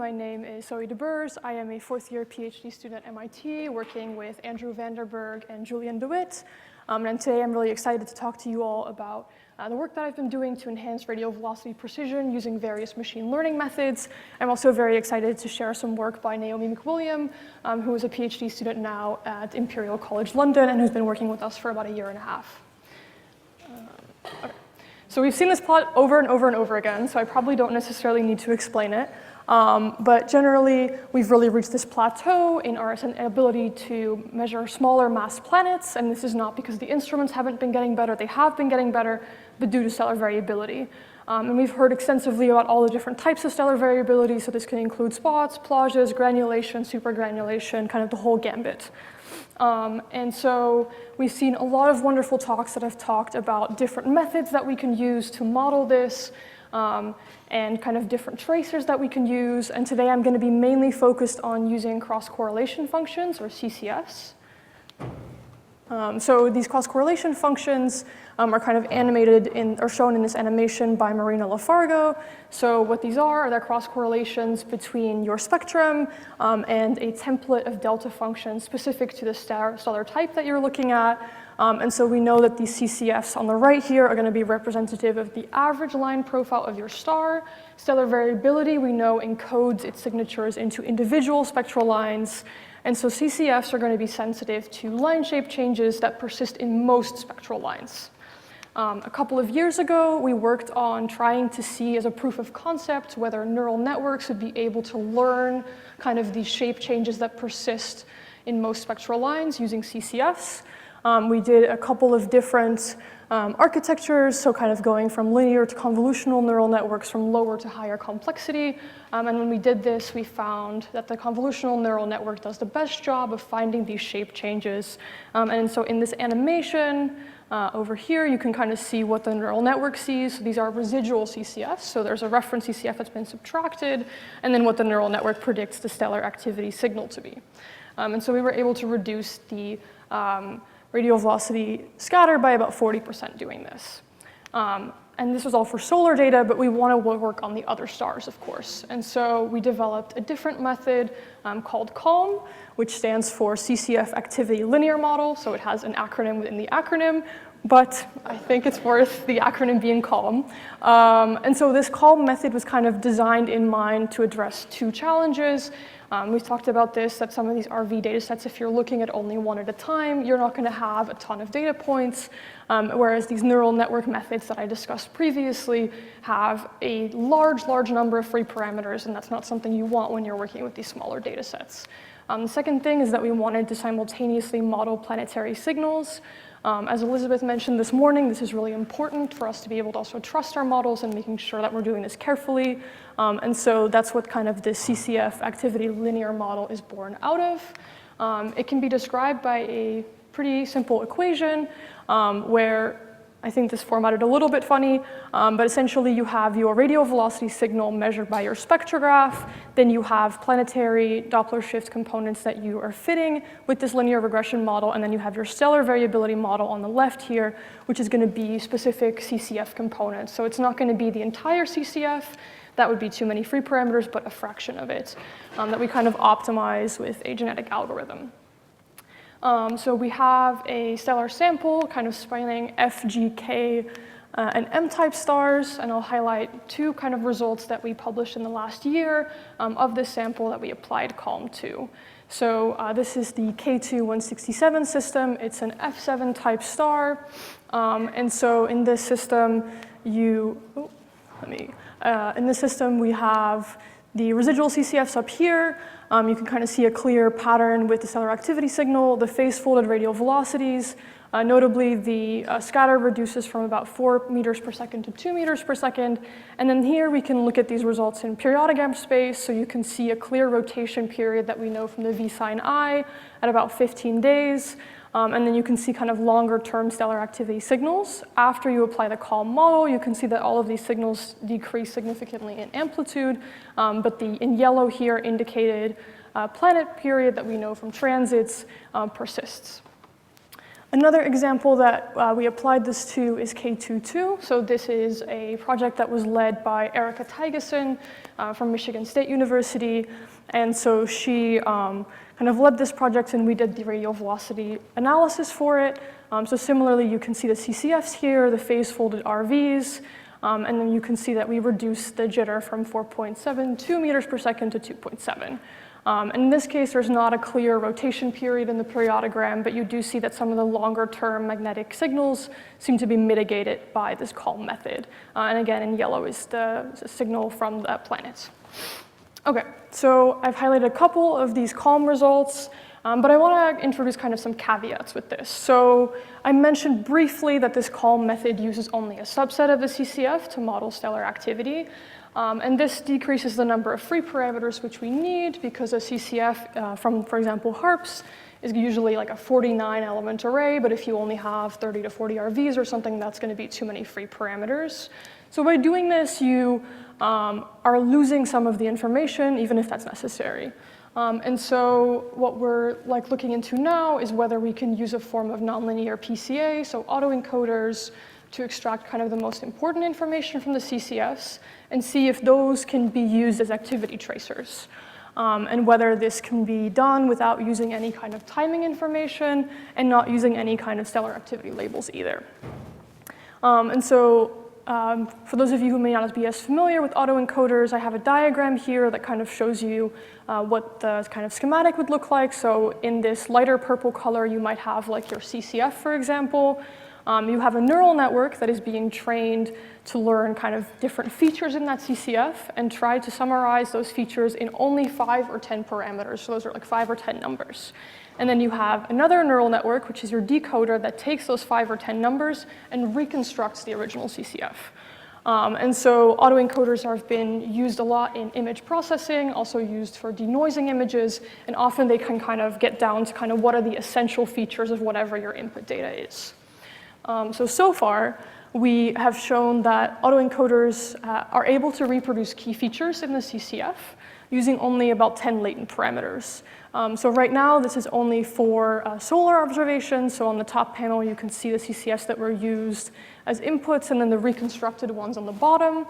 My name is Zoe deBeurs. I am a fourth-year PhD student at MIT, working with Andrew Vanderberg and Julian DeWitt. And today I'm really excited to talk to you all about the work that I've been doing to enhance radial velocity precision using various machine learning methods. I'm also very excited to share some work by Naomi McWilliam, who is a PhD student now at Imperial College London and who's been working with us for about a year and a half. Okay. So we've seen this plot over and over and over again, so I probably don't necessarily need to explain it. But generally, we've really reached this plateau in our ability to measure smaller mass planets, and this is not because the instruments haven't been getting better. They have been getting better, but due to stellar variability. And we've heard extensively about all the different types of stellar variability, so this can include spots, plages, granulation, supergranulation, kind of the whole gambit. And so we've seen a lot of wonderful talks that have talked about different methods that we can use to model this, and kind of different tracers that we can use. And today I'm going to be mainly focused on using cross-correlation functions, or CCFs. So these cross-correlation functions are kind of animated or shown in this animation by Marina Lafargo. So what these are they're cross-correlations between your spectrum and a template of delta functions specific to the stellar type that you're looking at. And so we know that these CCFs on the right here are going to be representative of the average line profile of your star. Stellar variability, we know, encodes its signatures into individual spectral lines. And so CCFs are going to be sensitive to line shape changes that persist in most spectral lines. A couple of years ago, we worked on trying to see as a proof of concept whether neural networks would be able to learn kind of these shape changes that persist in most spectral lines using CCFs. We did a couple of different architectures, so kind of going from linear to convolutional neural networks from lower to higher complexity. And when we did this, we found that the convolutional neural network does the best job of finding these shape changes. And so in this animation over here, you can kind of see what the neural network sees. So these are residual CCFs. So there's a reference CCF that's been subtracted, and then what the neural network predicts the stellar activity signal to be. And so we were able to reduce the radial velocity scatter by about 40% doing this. And this was all for solar data, but we want to work on the other stars, of course. And so we developed a different method called CALM, which stands for CCF Activity Linear Model. So it has an acronym within the acronym, but I think it's worth the acronym being CALM. And so this CALM method was kind of designed in mind to address two challenges. We've talked about this, that some of these RV data sets, if you're looking at only one at a time, you're not going to have a ton of data points, whereas these neural network methods that I discussed previously have a large number of free parameters, and that's not something you want when you're working with these smaller data sets. The second thing is that we wanted to simultaneously model planetary signals. As Elizabeth mentioned this morning, this is really important for us to be able to also trust our models and making sure that we're doing this carefully. And so that's what kind of the CCF activity linear model is born out of. It can be described by a pretty simple equation where I think this formatted a little bit funny, but essentially you have your radial velocity signal measured by your spectrograph, then you have planetary Doppler shift components that you are fitting with this linear regression model, and then you have your stellar variability model on the left here, which is going to be specific CCF components. So it's not going to be the entire CCF, that would be too many free parameters, but a fraction of it that we kind of optimize with a genetic algorithm. So we have a stellar sample kind of spanning F, G, K, and M-type stars, and I'll highlight two kind of results that we published in the last year of this sample that we applied CALM to. So this is the K2-167 system. It's an F7 type star, and so in this system, in this system we have the residual CCFs up here. You can kind of see a clear pattern with the stellar activity signal, the phase-folded radial velocities. Notably, the scatter reduces from about 4 meters per second to 2 meters per second. And then here we can look at these results in periodic amp space. So you can see a clear rotation period that we know from the V sin I at about 15 days. And then you can see kind of longer-term stellar activity signals. After you apply the CALM model, you can see that all of these signals decrease significantly in amplitude, but the in yellow here indicated planet period that we know from transits persists. Another example that we applied this to is K22. So this is a project that was led by Erica Tygeson from Michigan State University. And so she kind of led this project, and we did the radial velocity analysis for it. So similarly, you can see the CCFs here, the phase-folded RVs, and then you can see that we reduced the jitter from 4.72 meters per second to 2.7. And in this case, there's not a clear rotation period in the periodogram, but you do see that some of the longer-term magnetic signals seem to be mitigated by this calm method. And again, in yellow is the signal from the planets. Okay, so I've highlighted a couple of these calm results, but I want to introduce kind of some caveats with this. So I mentioned briefly that this calm method uses only a subset of the CCF to model stellar activity. And this decreases the number of free parameters which we need, because a CCF from, for example, HARPS is usually like a 49-element array, but if you only have 30 to 40 RVs or something, that's going to be too many free parameters. So by doing this, you are losing some of the information, even if that's necessary. And so what we're looking into now is whether we can use a form of nonlinear PCA, so autoencoders, to extract kind of the most important information from the CCFs and see if those can be used as activity tracers, and whether this can be done without using any kind of timing information and not using any kind of stellar activity labels either. And so for those of you who may not be as familiar with autoencoders, I have a diagram here that kind of shows you what the kind of schematic would look like. So in this lighter purple color, you might have like your CCF, for example. You have a neural network that is being trained to learn kind of different features in that CCF and try to summarize those features in only 5 or 10 parameters. So those are like 5 or 10 numbers. And then you have another neural network, which is your decoder, that takes those 5 or 10 numbers and reconstructs the original CCF. And so autoencoders have been used a lot in image processing, also used for denoising images, and often they can kind of get down to kind of what are the essential features of whatever your input data is. So far, we have shown that autoencoders are able to reproduce key features in the CCF using only about 10 latent parameters. So right now, this is only for solar observations. So on the top panel, you can see the CCFs that were used as inputs and then the reconstructed ones on the bottom.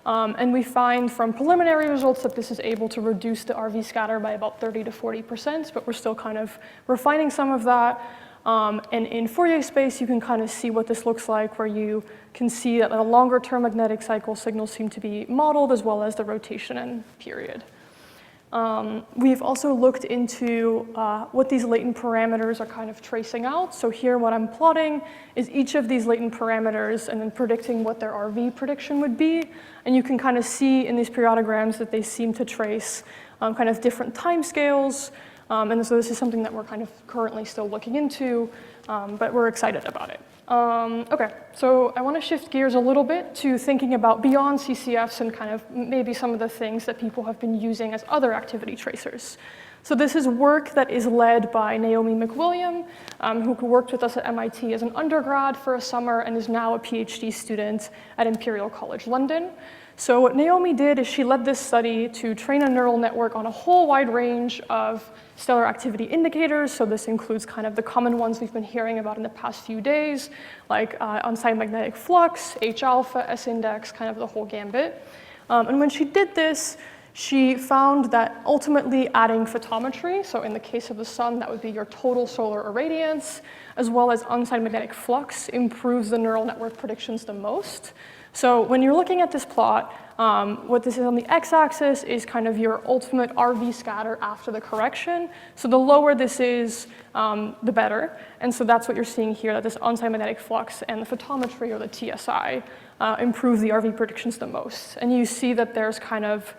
And we find from preliminary results that this is able to reduce the RV scatter by about 30 to 40%, but we're still kind of refining some of that. And in Fourier space, you can kind of see what this looks like, where you can see that the longer-term magnetic cycle signals seem to be modeled, as well as the rotation and period. We've also looked into what these latent parameters are kind of tracing out. So here what I'm plotting is each of these latent parameters and then predicting what their RV prediction would be. And you can kind of see in these periodograms that they seem to trace kind of different timescales. And so this is something that we're kind of currently still looking into, but we're excited about it. Okay, so I want to shift gears a little bit to thinking about beyond CCFs and kind of maybe some of the things that people have been using as other activity tracers. So this is work that is led by Naomi McWilliam, who worked with us at MIT as an undergrad for a summer and is now a PhD student at Imperial College London. So what Naomi did is she led this study to train a neural network on a whole wide range of stellar activity indicators. So this includes kind of the common ones we've been hearing about in the past few days, like unsigned magnetic flux, H-alpha, S-index, kind of the whole gambit. And when she did this, she found that ultimately adding photometry, so in the case of the sun, that would be your total solar irradiance, as well as unsigned magnetic flux, improves the neural network predictions the most. So when you're looking at this plot, what this is on the x-axis is kind of your ultimate RV scatter after the correction. So the lower this is, the better. And so that's what you're seeing here, that this unsigned magnetic flux and the photometry, or the TSI, improve the RV predictions the most. And you see that there's kind of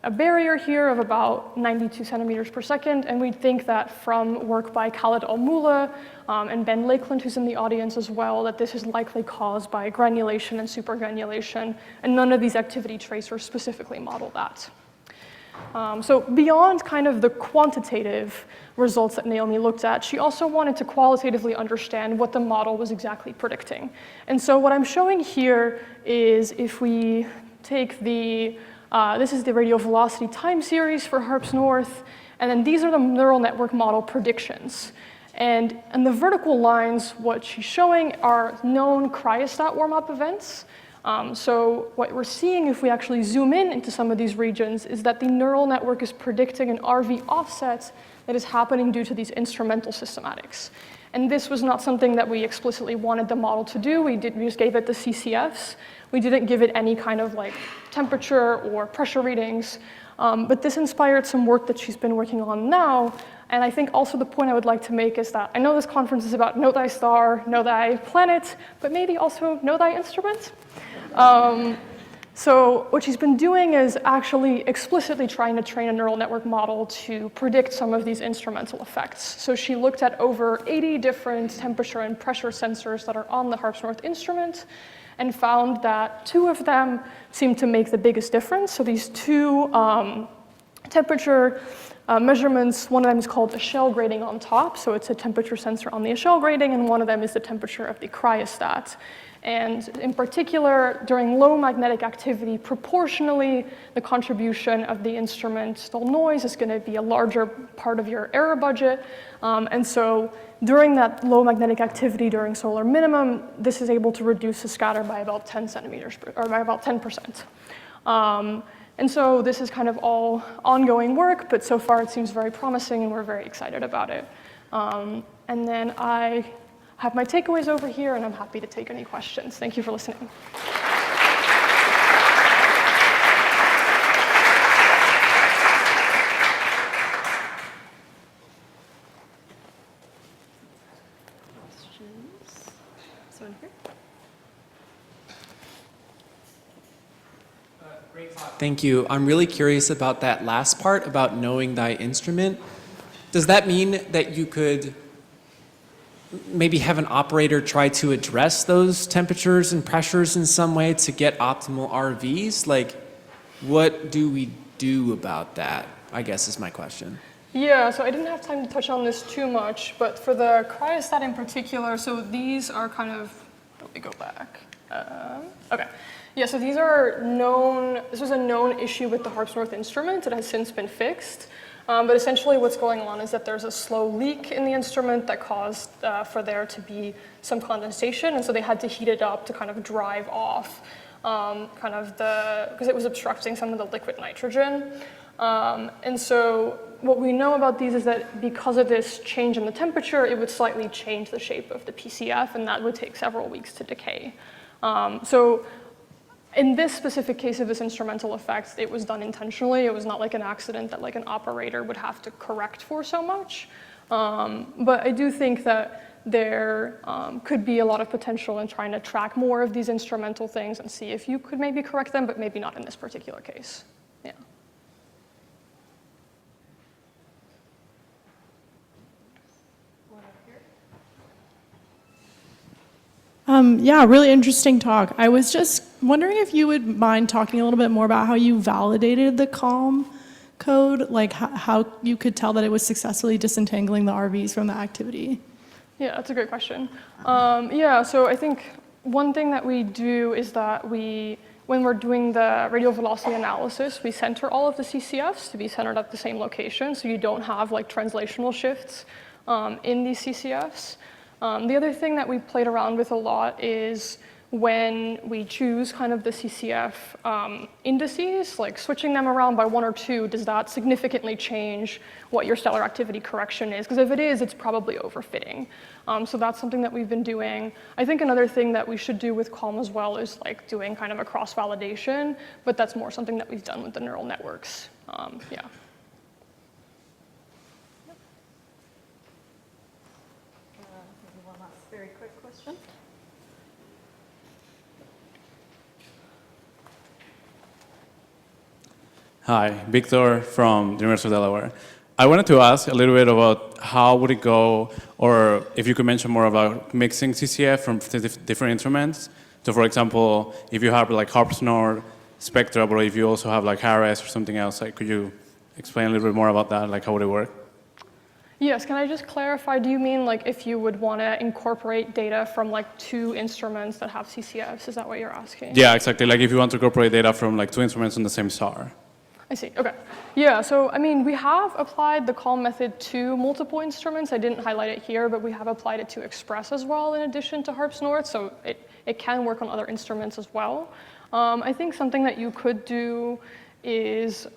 a barrier here of about 92 centimeters per second, and we think that from work by Khaled Al-Mula and Ben Lakeland, who's in the audience as well, that this is likely caused by granulation and supergranulation, and none of these activity tracers specifically model that. So beyond kind of the quantitative results that Naomi looked at, she also wanted to qualitatively understand what the model was exactly predicting. And so what I'm showing here is if we take this is the radial velocity time series for HARPS North, and then these are the neural network model predictions. And in the vertical lines, what she's showing are known cryostat warm-up events. So what we're seeing if we actually zoom in into some of these regions is that the neural network is predicting an RV offset that is happening due to these instrumental systematics. And this was not something that we explicitly wanted the model to do. We just gave it the CCFs. We didn't give it any kind of like temperature or pressure readings. But this inspired some work that she's been working on now. And I think also the point I would like to make is that I know this conference is about know thy star, know thy planet, but maybe also know thy instrument. So what she's been doing is actually explicitly trying to train a neural network model to predict some of these instrumental effects. So she looked at over 80 different temperature and pressure sensors that are on the HARPS North instrument and found that 2 of them seem to make the biggest difference. So these 2 temperature measurements, one of them is called a shell grating on top, so it's a temperature sensor on the shell grating, and one of them is the temperature of the cryostat. And in particular, during low magnetic activity, proportionally, the contribution of the instrumental noise is going to be a larger part of your error budget. And so during that low magnetic activity during solar minimum, this is able to reduce the scatter by about 10 centimeters, or by about 10%. And so this is kind of all ongoing work, but so far it seems very promising, and we're very excited about it. And then I have my takeaways over here, and I'm happy to take any questions. Thank you for listening. Questions? Someone here? Great talk. Thank you. I'm really curious about that last part about knowing thy instrument. Does that mean that you could maybe have an operator try to address those temperatures and pressures in some way to get optimal RVs? Like, what do we do about that, I guess is my question. Yeah, so I didn't have time to touch on this too much, but for the cryostat in particular, so these are kind of, let me go back. Okay. Yeah, so these are known, this was a known issue with the HARPS North instrument. It has since been fixed. But essentially what's going on is that there's a slow leak in the instrument that caused for there to be some condensation, and so they had to heat it up to kind of drive off because it was obstructing some of the liquid nitrogen. And so what we know about these is that because of this change in the temperature, it would slightly change the shape of the PCF, and that would take several weeks to decay. So in this specific case of this instrumental effect, it was done intentionally. It was not like an accident that like an operator would have to correct for so much. But I do think that there could be a lot of potential in trying to track more of these instrumental things and see if you could maybe correct them, but maybe not in this particular case. Yeah. Yeah, really interesting talk. I was just wondering if you would mind talking a little bit more about how you validated the CALM code, like how you could tell that it was successfully disentangling the RVs from the activity. Yeah, that's a great question. Yeah, so I think one thing that we do is that when we're doing the radial velocity analysis, we center all of the CCFs to be centered at the same location, so you don't have like translational shifts in these CCFs. The other thing that we played around with a lot is when we choose kind of the CCF indices, like switching them around by 1 or 2, does that significantly change what your stellar activity correction is? Because if it is, it's probably overfitting. So that's something that we've been doing. I think another thing that we should do with CALM as well is like doing kind of a cross-validation, but that's more something that we've done with the neural networks. Yeah. Very quick question. Hi, Victor from the University of Delaware. I wanted to ask a little bit about how would it go, or if you could mention more about mixing CCF from different instruments. So for example, if you have like HARPS North Spectra, but if you also have like HARS or something else, like, could you explain a little bit more about that? Like, how would it work? Yes, can I just clarify, do you mean like if you would want to incorporate data from like 2 instruments that have CCFs? Is that what you're asking? Yeah, exactly. Like if you want to incorporate data from like 2 instruments on the same star. I see, okay. Yeah, so I mean, we have applied the call method to multiple instruments. I didn't highlight it here, but we have applied it to Express as well in addition to harps north, so it can work on other instruments as well. I think something that you could do is,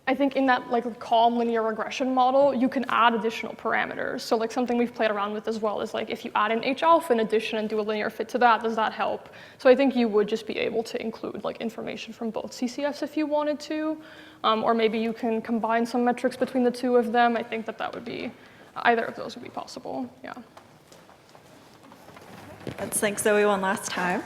I think in that like calm linear regression model, you can add additional parameters. So like something we've played around with as well is like if you add an H alpha in addition and do a linear fit to that, does that help? So I think you would just be able to include like information from both CCFs if you wanted to, or maybe you can combine some metrics between the two of them. I think that would be, either of those would be possible, yeah. Let's thank Zoe one last time.